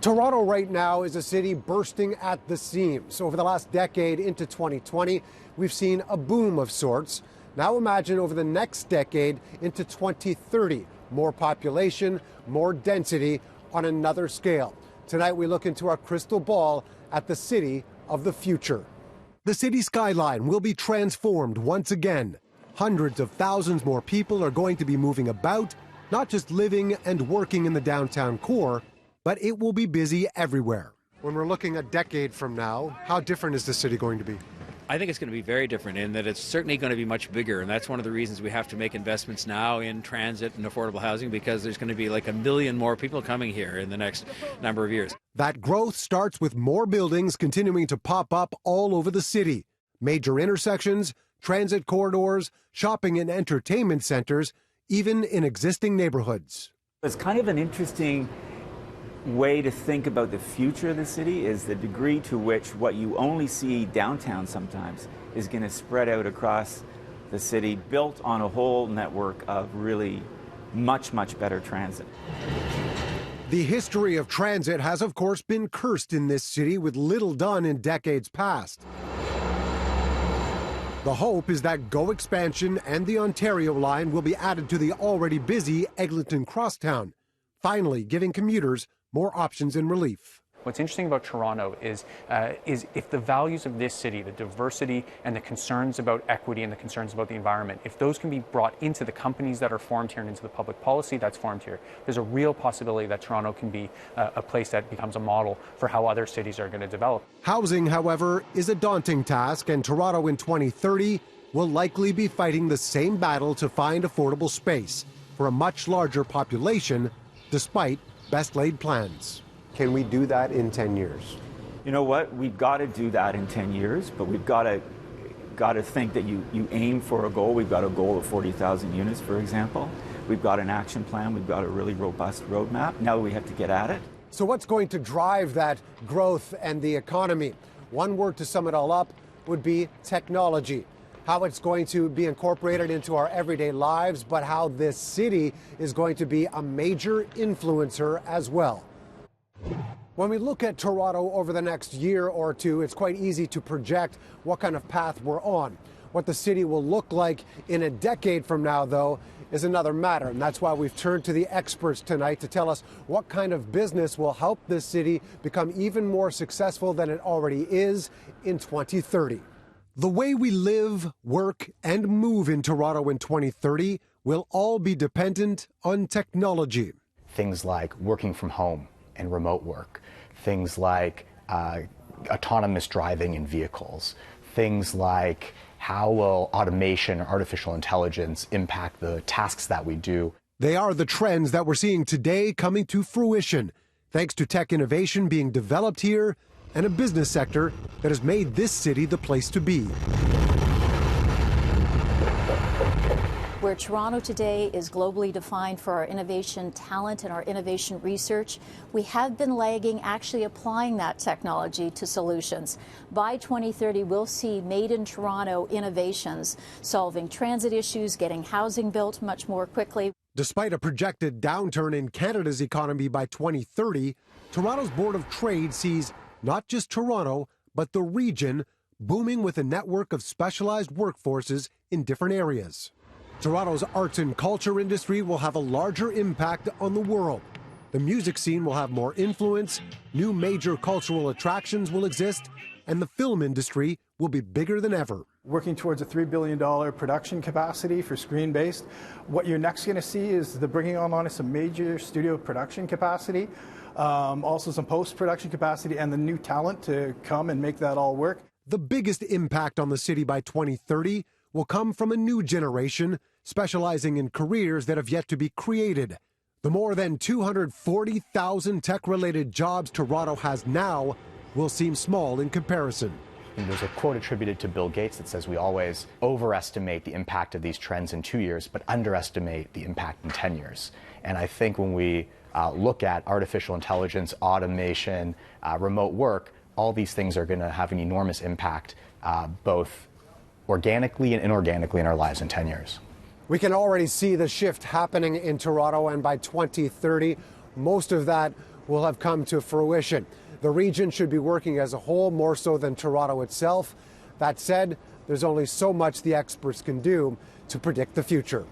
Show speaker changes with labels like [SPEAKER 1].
[SPEAKER 1] Toronto right now is a city bursting at the seams. Over the last decade into 2020, we've seen a boom of sorts. Now imagine over the next decade into 2030, more population, more density on another scale. Tonight we look into our crystal ball at the city of the future. The city skyline will be transformed once again. Hundreds of thousands more people are going to be moving about, not just living and working in the downtown core, but it will be busy everywhere. When we're looking a decade from now, how different is the city going to be?
[SPEAKER 2] I think it's going to be very different in that it's certainly going to be much bigger, and that's one of the reasons we have to make investments now in transit and affordable housing, because there's going to be like 1 million more people coming here in the next number of years.
[SPEAKER 1] That growth starts with more buildings continuing to pop up all over the city. Major intersections, transit corridors, shopping and entertainment centers, even in existing neighborhoods.
[SPEAKER 3] It's kind of an interesting way to think about the future of the city is the degree to which what you only see downtown sometimes is going to spread out across the city, built on a whole network of really much better transit.
[SPEAKER 1] The history of transit has, of course, been cursed in this city with little done in decades past. The hope is that GO expansion and the Ontario line will be added to the already busy Eglinton Crosstown, finally giving commuters more options and relief.
[SPEAKER 4] What's interesting about Toronto is if the values of this city, the diversity and the concerns about equity and the concerns about the environment, if those can be brought into the companies that are formed here and into the public policy that's formed here, there's a real possibility that Toronto can be a place that becomes a model for how other cities are going to develop.
[SPEAKER 1] Housing, however, is a daunting task, and Toronto in 2030 will likely be fighting the same battle to find affordable space for a much larger population, despite best-laid plans. Can we do that in 10 years?
[SPEAKER 3] You know what? We've got to do that in 10 years, but we've got to think that you aim for a goal. We've got a goal of 40,000 units, for example. We've got an action plan. We've got a really robust roadmap. Now we have to get at it.
[SPEAKER 1] So what's going to drive that growth and the economy? One word to sum it all up would be technology. How it's going to be incorporated into our everyday lives, but how this city is going to be a major influencer as well. When we look at Toronto over the next year or two, it's quite easy to project what kind of path we're on. What the city will look like in a decade from now, though, is another matter. And that's why we've turned to the experts tonight to tell us what kind of business will help this city become even more successful than it already is in 2030. The way we live, work, and move in Toronto in 2030 will all be dependent on technology.
[SPEAKER 5] Things like working from home and remote work, things like autonomous driving in vehicles, things like how will automation or artificial intelligence impact the tasks that we do.
[SPEAKER 1] They are the trends that we're seeing today coming to fruition, thanks to tech innovation being developed here and a business sector that has made this city the place to be.
[SPEAKER 6] Where Toronto today is globally defined for our innovation talent and our innovation research, we have been lagging actually applying that technology to solutions. By 2030, we'll see made in Toronto innovations, solving transit issues, getting housing built much more quickly.
[SPEAKER 1] Despite a projected downturn in Canada's economy by 2030, Toronto's Board of Trade sees not just Toronto, but the region booming with a network of specialized workforces in different areas. Toronto's arts and culture industry will have a larger impact on the world. The music scene will have more influence, new major cultural attractions will exist, and the film industry will be bigger than ever.
[SPEAKER 7] Working towards a $3 billion production capacity for screen-based. What you're next going to see is the bringing online of some major studio production capacity, also some post-production capacity, and the new talent to come and make that all work.
[SPEAKER 1] The biggest impact on the city by 2030 will come from a new generation specializing in careers that have yet to be created. The more than 240,000 tech-related jobs Toronto has now will seem small in comparison.
[SPEAKER 5] And there's a quote attributed to Bill Gates that says we always overestimate the impact of these trends in 2 years, but underestimate the impact in 10 years. And I think when we look at artificial intelligence, automation, remote work, all these things are going to have an enormous impact, both organically and inorganically in our lives in 10 years.
[SPEAKER 1] We can already see the shift happening in Toronto, and by 2030, most of that will have come to fruition. The region should be working as a whole, more so than Toronto itself. That said, there's only so much the experts can do to predict the future.